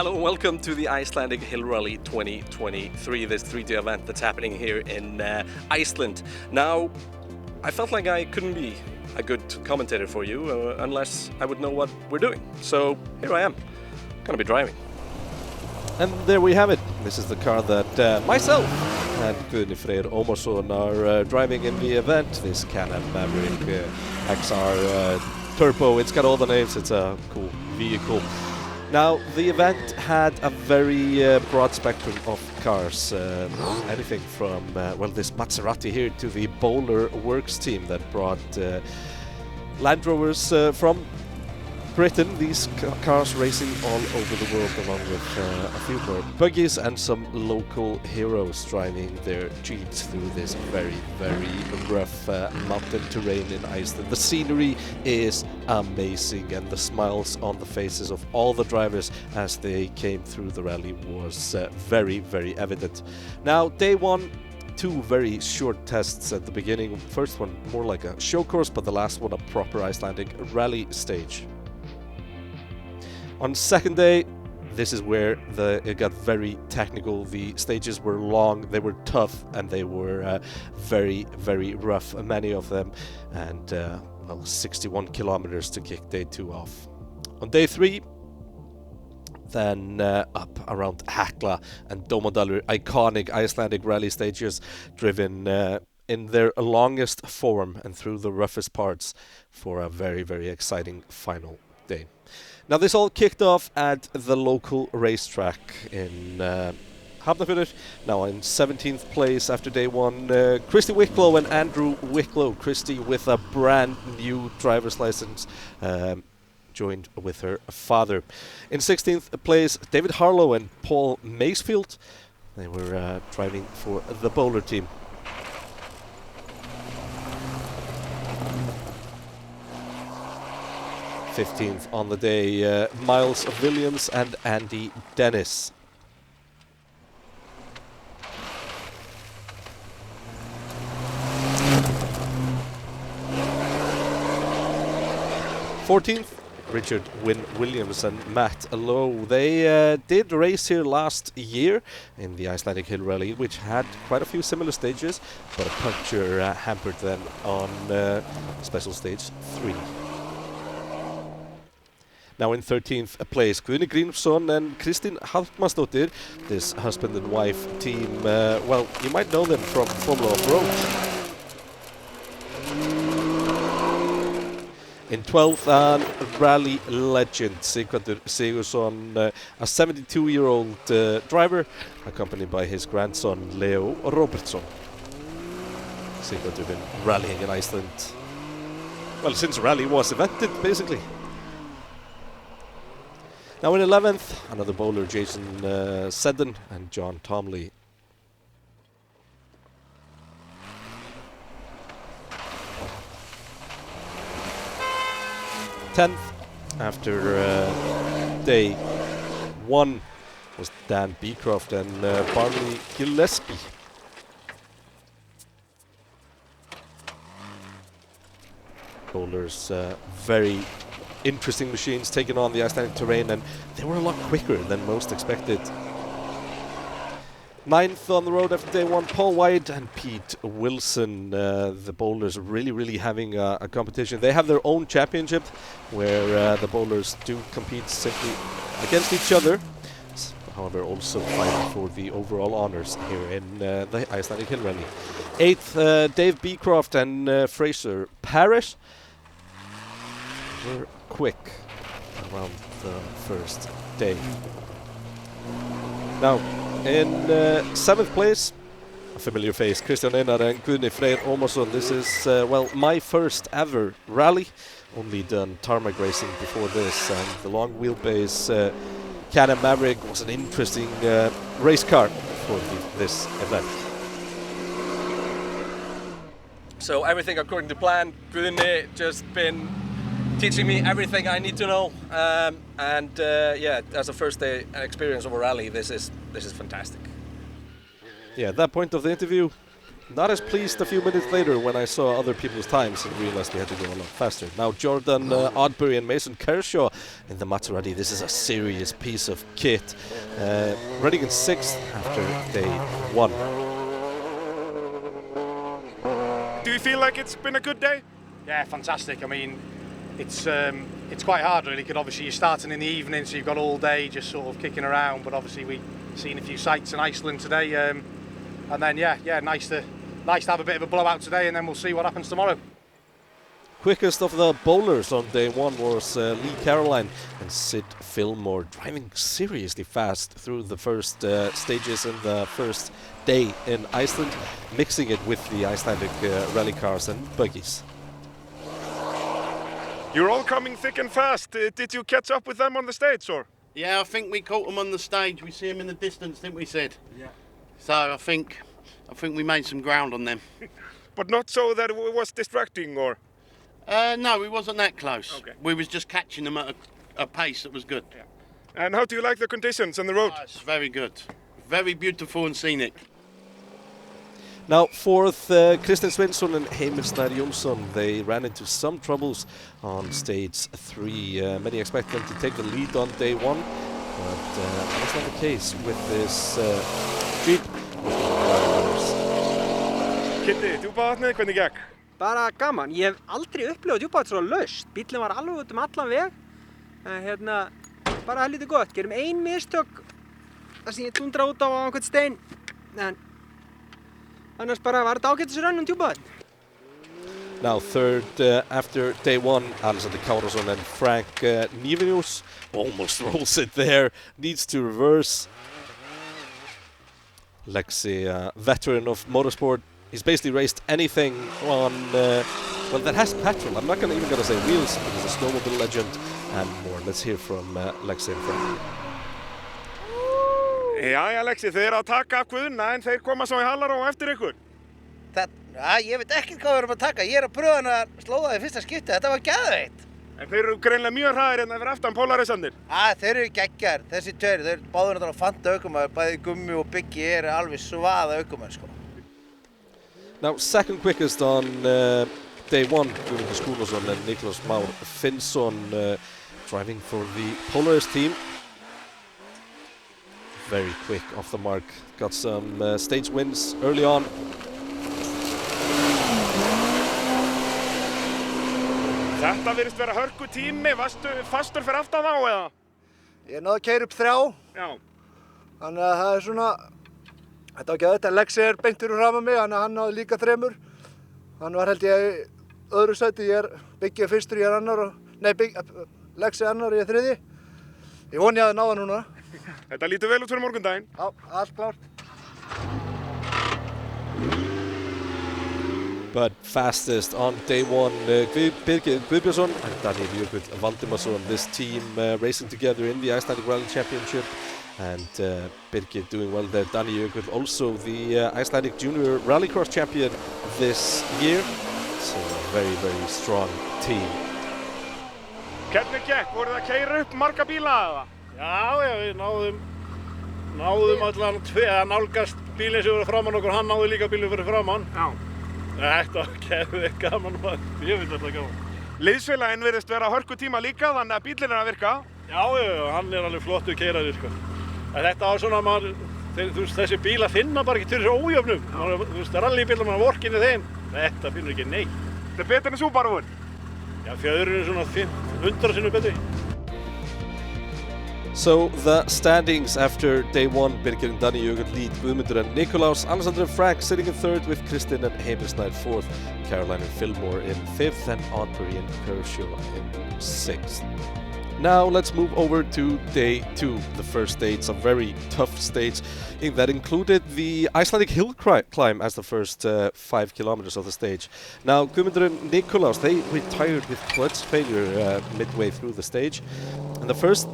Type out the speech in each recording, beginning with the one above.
Hello and welcome to the Icelandic Hill Rally 2023, this 3-day event that's happening here in Iceland. Now, I felt like I couldn't be a good commentator for you unless I would know what we're doing. So here I am, gonna be driving. And there we have it. This is the car that myself and Guðni Freyr Ómarsson are driving in the event. This Can-Am Maverick XR Turbo. It's got all the names. It's a cool vehicle. Now, the event had a very broad spectrum of cars. Anything from, this Maserati here to the Bowler Works team that brought Land Rovers from Britain. These cars racing all over the world, along with a few more buggies and some local heroes driving their Jeeps through this very, very rough mountain terrain in Iceland. The scenery is amazing, and the smiles on the faces of all the drivers as they came through the rally was very, very evident. Now, day one, two very short tests at the beginning. First one more like a show course, but the last one a proper Icelandic rally stage. On second day, this is where it got very technical. The stages were long, they were tough, and they were very, very rough, many of them, and 61 kilometers to kick day two off. On day three, then up around Hekla and Dómadalur, iconic Icelandic rally stages, driven in their longest form and through the roughest parts for a very, very exciting final day. Now, this all kicked off at the local racetrack in Hafnarfjörður. Now in 17th place after day one, Christy Wicklow and Andrew Wicklow. Christy with a brand new driver's license, joined with her father. In 16th place, David Harlow and Paul Macefield. They were driving for the Bowler team. 15th on the day, Miles Williams and Andy Dennis. th, Richard Wynne Williams and Matt Lowe. They did race here last year in the Icelandic Hill Rally, which had quite a few similar stages, but a puncture hampered them on special stage 3. Now in 13th place, Guðni Grímsson and Kristín Hallmansdóttir, this husband and wife team. You might know them from Formula Off-Road. In 12th, rally legend Sighvatur Sigurðsson, a 72-year-old driver, accompanied by his grandson Leo Robertsson. Sighvatur been rallying in Iceland, since rally was invented, basically. Now in 11th, another bowler, Jason Seddon and John Tomley. Tenth, after day one, was Dan Beecroft and Barney Gillespie. Bowlers, very interesting machines taking on the Icelandic terrain, and they were a lot quicker than most expected. 9th on the road after day one, Paul White and Pete Wilson. The bowlers really having a competition. They have their own championship where the bowlers do compete simply against each other, however also fighting for the overall honours here in the Icelandic Hill Rally. 8th, Dave Beecroft and Fraser Parrish were quick around the first day. Now, in 7th place, a familiar face, Kristján Einar and Guðni Freyr Ómarsson. This is, my first ever rally. Only done tarmac racing before this, and the long wheelbase Can-Am Maverick was an interesting race car for this event. So everything according to plan. Guðni just been teaching me everything I need to know, as a first day experience of a rally, this is fantastic. Yeah, at that point of the interview, not as pleased a few minutes later when I saw other people's times and realized we had to go a lot faster. Now Jordan Oddbury and Mason Kershaw in the Maserati. This is a serious piece of kit. Running in 6th after day 1. Do you feel like it's been a good day? Yeah, fantastic. I mean, it's quite hard really, because obviously you're starting in the evening, so you've got all day just sort of kicking around, but obviously we've seen a few sights in Iceland today, and then nice to have a bit of a blowout today, and then we'll see what happens tomorrow. Quickest of the bowlers on day 1 was Lee Caroline and Sid Fillmore, driving seriously fast through the first stages in the first day in Iceland, mixing it with the Icelandic rally cars and buggies. You're all coming thick and fast. Did you catch up with them on the stage, or? Yeah, I think we caught them on the stage. We see them in the distance, didn't we, Sid? Yeah. So I think we made some ground on them. But not so that it was distracting, or? No, we wasn't that close. Okay. We was just catching them at a pace that was good. Yeah. And how do you like the conditions on the road? Oh, it's very good. Very beautiful and scenic. Now 4th, Kristinn Sveinsson and Heimir Snær Jónsson. They ran into some troubles on stage 3. Many expect them to take the lead on day 1, but that's not the case with this Jeep. Kitty, djúpavatnið, hvernig gekk? Bara gaman. Ég hef aldrei upplifað djúpavatn svo laust. Bíllinn var alveg út allan veg. Bara helviti gott. Gerum ein mistök þar sem ég dundra út á einhvern stein. En annars bara var þetta ágætis run djúpavatn. Now 3rd after day 1, Alexander Kárason and Frank Nivinius almost rolls it there. Needs to reverse. Lexi, veteran of motorsport. He's basically raced anything on, well, that has petrol. I'm not even going to say wheels, but he's a snowmobile legend and more. Let's hear from Lexi and Frank. Jæja, Lexi, þið eru að taka af Guðna en þeir koma svo í hallar og eftir ykkur. Ég veit ekkert hvað við erum að taka. Ég að pröfa hann að slóða í fyrsta skipti. Þetta var geðveikt. En þeir eru greinlega mjög hraðir hérna fyrir aftan Polarisarnir. Þeir eru geggjar. Þessi tveir, þeir báður náttúrulega fanta aukumaður. Bæði Gummi og Biggi eru alveg svaða aukumaður, sko. Now, 2nd quickest on day 1, Guðmundur Skúlason and Niklas Már Finnsson driving for the Polaris team. Very quick off the mark. Got some stage wins early on. Þetta virðist vera hörku tími. Varstu fastur fyrir aftan þá, eða? Ég náði að keyra upp 3. Já. Þannig að það svona... Þetta var ekki auðvitað. Lexi beint fyrir framan mig, þannig að hann náði líka 3. Hann var held ég í öðru sæti. Biggi fyrstur, ég annar og... Nei, Lexi annar, ég 3. Ég voni að náða núna. Þetta lítur vel út fyrir morgundaginn. Já, allt klárt. But fastest on day 1, Birgir Guðbjörnsson and Daniel Jökull Valdimarsson. This team racing together in the Icelandic Rally Championship, and Birgir doing well there. Daniel Jökull also the Icelandic Junior Rallycross champion this year. So a very, very strong team. Hvernig gekk? Voruð að keyra upp marga bíla eða? Já, við náðum allan að nálgast bílinn sem voru framan okkur, hann náði líka bílinn fyrir framan. Já. Þetta var geðveikt gaman, ég finnst þetta gaman. Liðsfélaginn virðist vera hörku tíma líka, þannig að bílinn að virka. Já, hann alveg flottur keyrari, sko. En þetta var svona, þessi bílar finna bara ekki til þessu ójöfnum. Þú veist, rallybílar, maður vorkinni þeim. Þetta finnur ekki neitt. Þetta betur en Subaruun? Já, fjöðurinn svona 100 sinnum betri. So the standings after day 1, Birgir and Danny Jökull lead, Guðmundur and Nikolaus, Alexander and Frank sitting in 3rd with Kristinn and Heimir Snær 4th, Caroline and Fillmore in 5th, and Oddbury and Kershaw in 6th. Now let's move over to day 2, the first stage, a very tough stage that included the Icelandic hill climb as the first 5 kilometers of the stage. Now Guðmundur and Nikolaus, they retired with clutch failure midway through the stage, and the first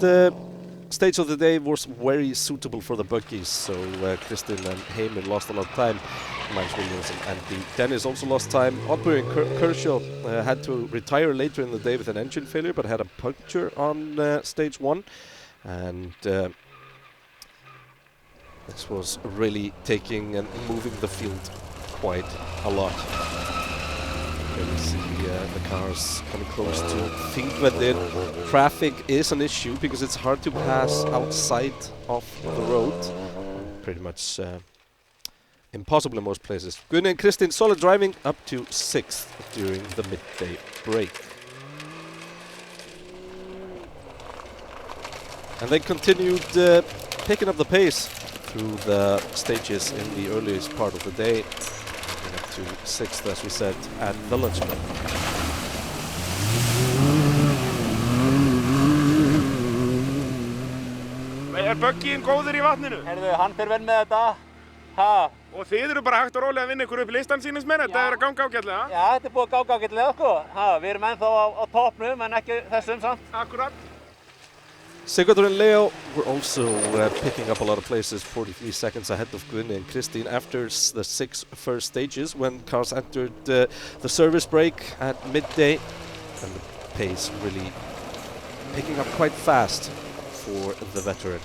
stage of the day was very suitable for the buggies, so Kristinn and Heimir lost a lot of time. Magnus Williams and Andy Dennis also lost time. Oddbury and Kershaw had to retire later in the day with an engine failure, but had a puncture on stage 1, and this was really taking and moving the field quite a lot. Here we see the cars coming close to Þingvellir. Traffic is an issue because it's hard to pass outside of the road. Pretty much impossible in most places. Guðni and Kristín solid driving up to 6th during the midday break. And they continued picking up the pace through the stages in the earliest part of the day. Up to 6th, as we said, at the lunch break. Bögginn góður í vatninu? Herðu, hann fer vel með þetta. Ha. Og þið eru bara hægt og rólega að vinna ykkur upp listan sínist menn, þetta er að ganga ágætlega? Já, þetta er búið að ganga ágætlega, sko. Ha, við erum ennþá á toppnum, en ekki þessum samt. Akkurat. Sigurður and Leo were also picking up a lot of places, 43 seconds ahead of Guðni and Kristín after the 6 first stages when cars entered the service break at midday, and the pace really picking up quite fast for the veteran.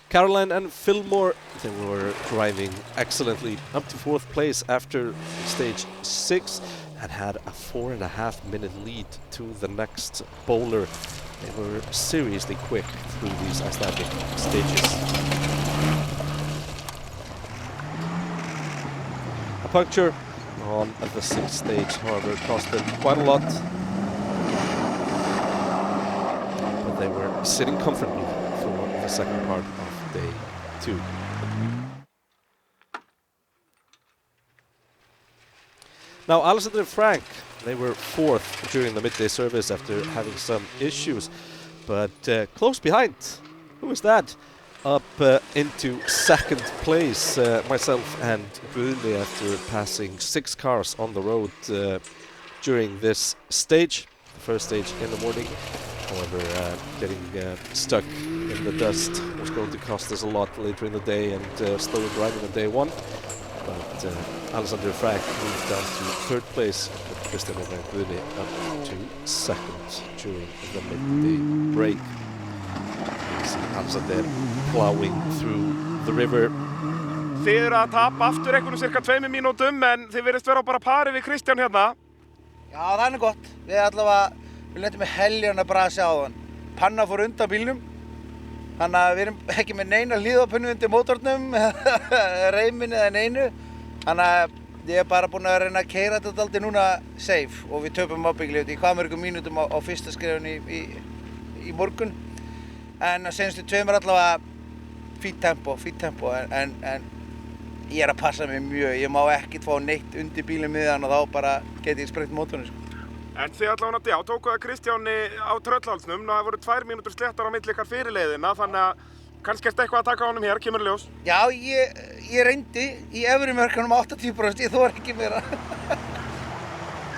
Caroline and Fillmore, they were driving excellently up to 4th place after stage 6 and had a 4.5-minute lead to the next bowler. They were seriously quick through these Icelandic stages. A puncture on the 6th stage, however, cost them quite a lot. But they were sitting comfortably for the second part of day 2. Now Alexander and Frank, they were 4th during the midday service after having some issues, but close behind. Who is that? Up into 2nd place, myself and Guðni, after passing 6 cars on the road during this stage, the first stage in the morning. However, getting stuck in the dust was going to cost us a lot later in the day and slower driving on day 1. But Alexander and Frank moved down to 3rd place, but Kristján and Guðni up to 2nd during the midday break. You see Alexander plowing through the river. Þið eru að tapa aftur einhvern cirka 2 mínútum, en þið virðist vera bara parið við Kristján hérna. Já, það er gott. Við lentum með heljarna brasi á þann. Panna fór undan bílnum, þannig að við erum ekki með neina hlíðapunni undir mótornum, reimin eða neinu. Þannig að ég er bara búinn að reyna að keyra þetta dálítið núna safe og við töpum ábyggilega í hvað mörgum mínútum á fyrsta skrifunni í morgun. En að senastu 2 er allavega fínt tempo, en ég er að passa mig mjög. Ég má ekkert fá neitt undir bílinn miðan og þá bara get ég sprengt mótorinn, sko. En þið allavega tókuð að Kristjáni á Tröllhálsnum, og það voru 2 mínútur sléttar á milli ykkar fyrir leiðina, þannig að kannski ertu eitthvað að taka á honum hér, kemur í ljós. Já, ég reyndi í efri mörkunum 80%, ég þori ekki meira.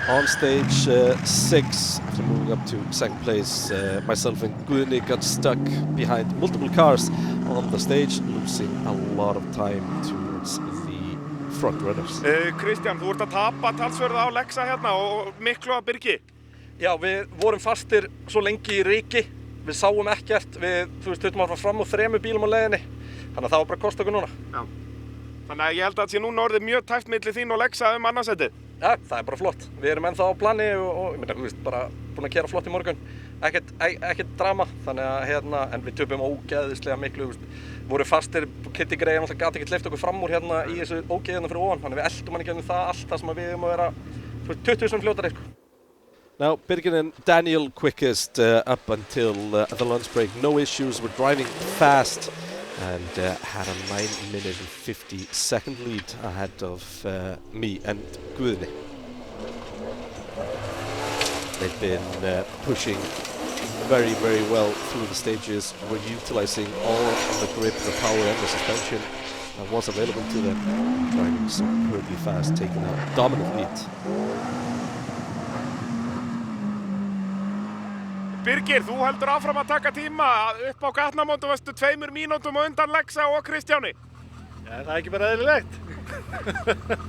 On stage 6, after moving up to 2nd place, myself and Guðni got stuck behind multiple cars on the stage, losing a lot of time towards the front runners. Kristján, þú ert að tapa talsverðu á Lexa hérna og miklu að Birgi. Já, við vorum fastir svo lengi í riki, við sáum ekkert, við þurftum að fara fram úr 3 bílum á leiðinni, þannig að það var bara að kosta okkur núna. Já. Þannig að ég held að það sé núna orðið mjög tæft milli þín og Lexa annarsætið. Ja, það er bara flott. Við erum ennþá á plani og ég meina, bara búin að keyra flott í morgun. Ekkert drama, þannig að en við töpum ógeðislega miklu, voru fastir, Kitty Grey náttúrulega gat ekki hleypt okkur fram úr hérna í þessu ógeðina fyrir ofan, þannig við eltum hann ekki um það allt það sem við erum að vera 20.000 fljótari, sko. Now, Birgin and Daniel quickest up until the lunch break. No issues, were driving fast and had a 9-minute and 50-second lead ahead of me and Guðni. They've been pushing very, very well through the stages. We're utilizing all of the grip, the power and the suspension that was available to them. Driving superbly fast, taking a dominant lead. Birgir, þú heldur áfram að taka tíma upp á gatnamótum, varstu 2 mínútum á undan Lexa og Kristjáni. Já, það er ekki bara eðlilegt.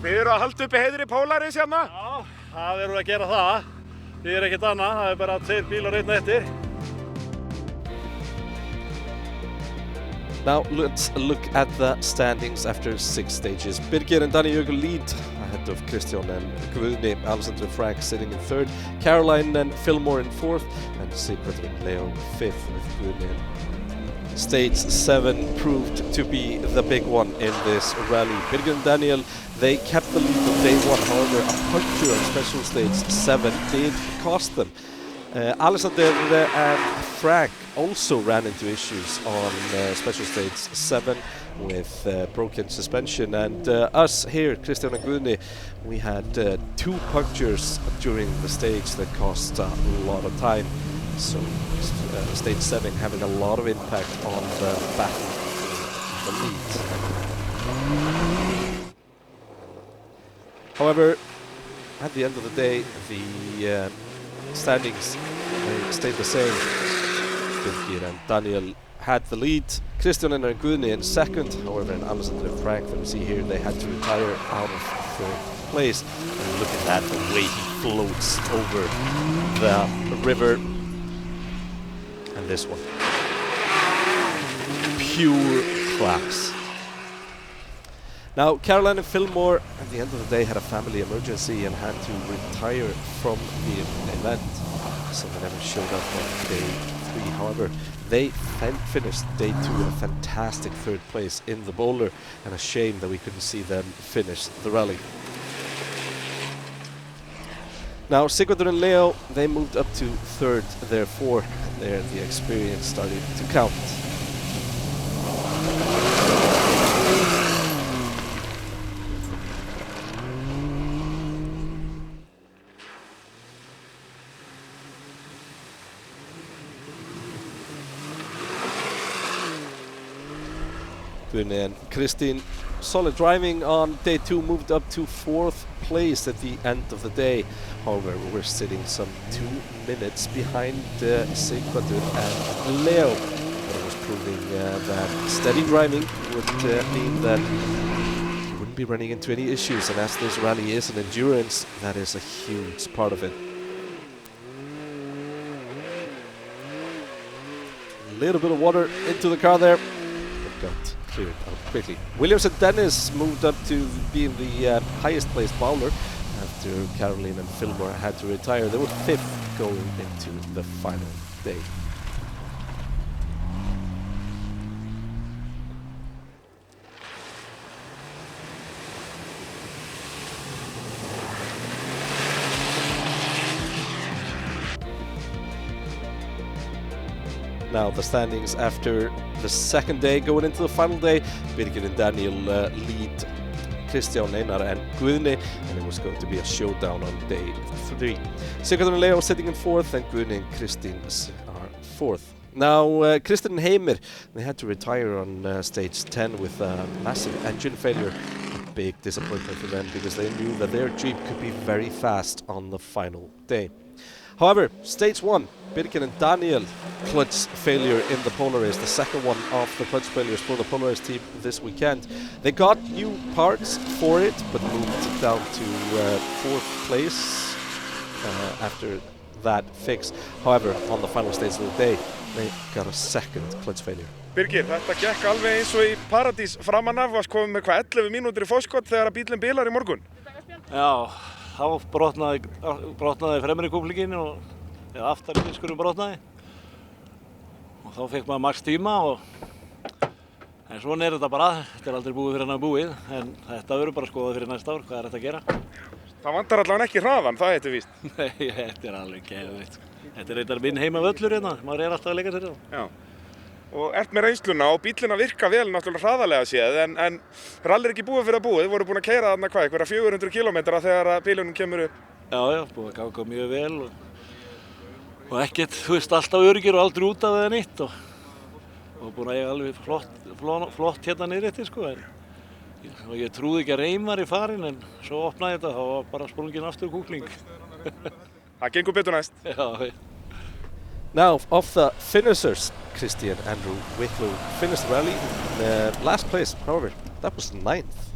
Þið eru að halda uppi heiðri Polaris hérna? Já, það verður að gera það. Þið er ekkert annað, það er bara 2 bílar einn eftir. Now let's look at the standings after 6 stages. Birgir and Danny Jökull lead ahead of Kristján and Guðni. Alexander and Frank sitting in 3rd, Caroline and Fillmore in 4th, and Sigurður and Leo 5th with Guðni. Stage 7 proved to be the big one in this rally. Birgir and Daniel, they kept the lead on day 1, however a puncture on special stage 7 did cost them. Alexander and Frank also ran into issues on special stage 7 with broken suspension, and us here, Kristján and Guðni, we had 2 punctures during the stage that cost a lot of time. So stage 7 having a lot of impact on the battle for the lead. However, at the end of the day, the standings stayed the same. Birgir and Daniel had the lead, Kristján and Guðni in 2nd, however in Alexander and Frank, that we see here, they had to retire out of 3rd place. And look at that, the way he floats over the river. And this one, pure class. Now, Caroline and Fillmore, at the end of the day, had a family emergency and had to retire from the event, so they never showed up on day 3. However, they finished day 2 in a fantastic 3rd place in the boulder, and a shame that we couldn't see them finish the rally. Now, Sigurður and Leo, they moved up to 3rd, therefore, there the experience started to count. Guðni and Kristín, solid driving on day 2, moved up to 4th place at the end of the day. However, we're sitting some 2 minutes behind Sigurður and Leo. But it was proving that steady driving would mean that you wouldn't be running into any issues, and as this rally is an endurance, that is a huge part of it. A little bit of water into the car there. It got cleared out quickly. Williams and Dennis moved up to being the highest placed bowler after Caroline and Fillmore had to retire. They were 5th going into the final day. Now the standings after the 2nd day, going into the final day. Birgir and Daniel lead Kristján, Einar and Guðni, and it was going to be a showdown on day 3. Sigurður and Leo sitting in 4th, and Guðni and Kristín are 4th. Now Kristján and Heimir, they had to retire on stage 10 with a massive engine failure. A big disappointment for them, because they knew that their Jeep could be very fast on the final day. However, stage 1, Birgir and Daniel, clutch failure in the Polaris, the 2nd one of the clutch failures for the Polaris team this weekend. They got new parts for it, but moved down to 4th place after that fix. However, on the final stage of the day, they got a 2nd clutch failure. Birgir, þetta gekk alveg eins og í Paradís framan af, varst komið með hvað 11 mínútur í forskot þegar bílinn bilar í morgun? Já, þá brotnaði fremri kúplingin og aftari diskurinn brotnaði. Og þá fekk maður max tíma en svona þetta bara, þetta aldrei búið fyrir hann búið, en þetta verður bara skoðað fyrir næsta ár, hvað þetta að gera. Það vantar allavega ekki hraðan, það heitir víst. Nei, þetta alveg geðveikt. Þetta reyndar minn heimavöllur hérna, maður alltaf að leika sér hérna. Já. Og ert með reynsluna og bílinn að virka vel náttúrulega hraðalega séð, en rally ekki búið fyrir að búið, voru búin að keyra þarna hvað, einhverja 400 km þegar bílunum kemur upp? Já, búið að ganga mjög vel og ekkert, þú veist, alltaf öryggir og aldrei út af eða nýtt og búin að eiga alveg flott hérna niður eftir, sko, og ég trúði ekki að reym var í farin, en svo opnaði þetta, þá var bara sprungin aftur kúkling. Það gengur betur næst. Já. Now, of the finishers, Christian Andrew Wicklow finished the rally in last place. However, that was 9th.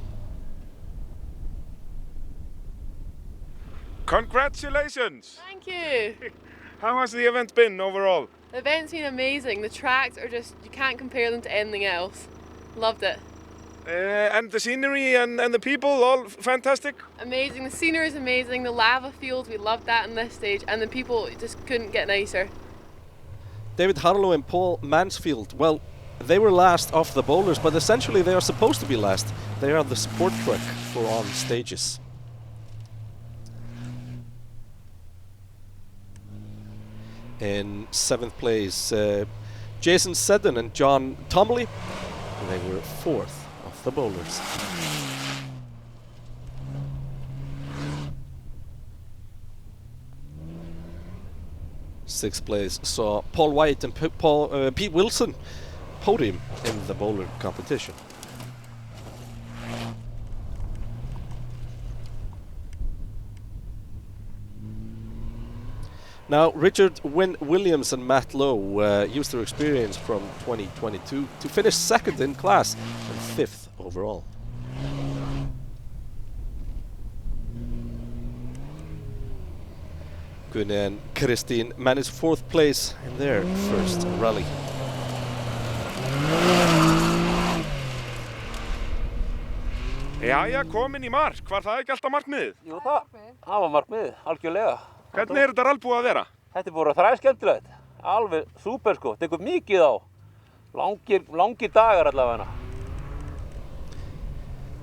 Congratulations! Thank you. How has the event been overall? The event's been amazing. The tracks are just, you can't compare them to anything else. Loved it. And the scenery and the people, all fantastic? Amazing. The scenery is amazing. The lava fields, we loved that in this stage. And the people just couldn't get nicer. David Harlow and Paul Mansfield, well, they were last off the bowlers, but essentially they are supposed to be last. They are the support truck for on stages. In 7th place, Jason Seddon and John Tomley. They were 4th of the bowlers. Sixth place saw Paul White and Pete Wilson podium in the bowler competition. Now, Richard Wynne Williams and Matt Lowe used their experience from 2022 to finish 2nd in class and 5th overall. Gunni and Kristín managed 4th place in their first rally. Jæja, komin í mark. Var það ekki alltaf markmiðið? Jú, það var markmiðið, algjörlega. Hvernig þetta rall búið að vera? Þetta er búið þræskemmtilegt. Alveg súper sko. Tekur mikið á. Langir dagar allavega.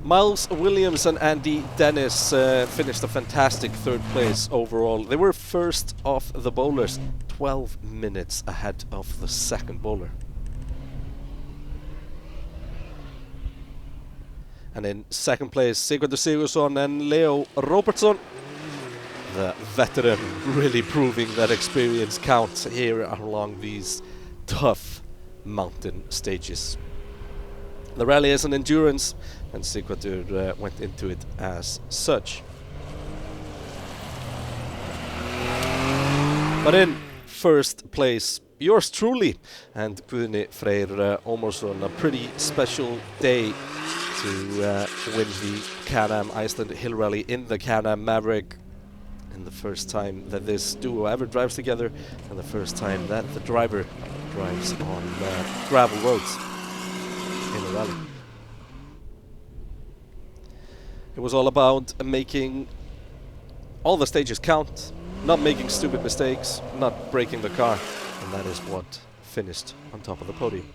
Miles Williams and Andy Dennis finished a fantastic 3rd place overall. They were first off the bowlers, 12 minutes ahead of the 2nd bowler. And in 2nd place, Sigurður Sigurðsson and Leo Robertson. The veteran really proving that experience counts here along these tough mountain stages. The rally is an endurance, and Sigurður went into it as such. But in 1st place, yours truly, and Guðni Freyr Ómarsson, a pretty special day to win the Can-Am Iceland Hill Rally in the Can-Am Maverick. And the first time that this duo ever drives together, and the first time that the driver drives on gravel roads in a rally. It was all about making all the stages count, not making stupid mistakes, not breaking the car, and that is what finished on top of the podium.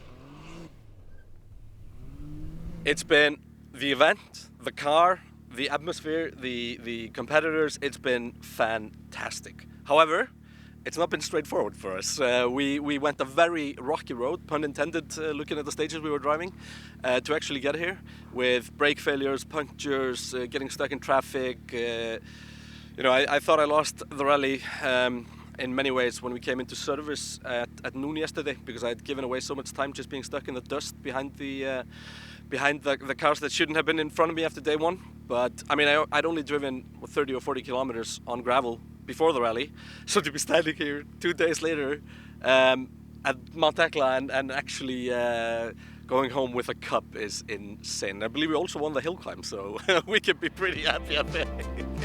It's been the event, the car, the atmosphere, the competitors. It's been fantastic. However, it's not been straightforward for us. We went a very rocky road, pun intended, looking at the stages we were driving, to actually get here, with brake failures, punctures, getting stuck in traffic. I thought I lost the rally in many ways when we came into service at noon yesterday, because I had given away so much time just being stuck in the dust behind the cars that shouldn't have been in front of me after day one. But I mean, I'd only driven 30 or 40 kilometers on gravel before the rally, so to be standing here 2 days later at Mount Hekla and actually going home with a cup is insane. I believe we also won the hill climb, so we can be pretty happy, I think.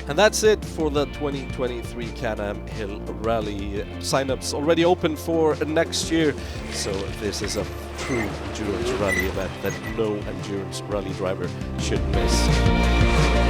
And that's it for the 2023 Can-Am Hill Rally. Sign-ups already open for next year, so this is a true endurance rally event that no endurance rally driver should miss.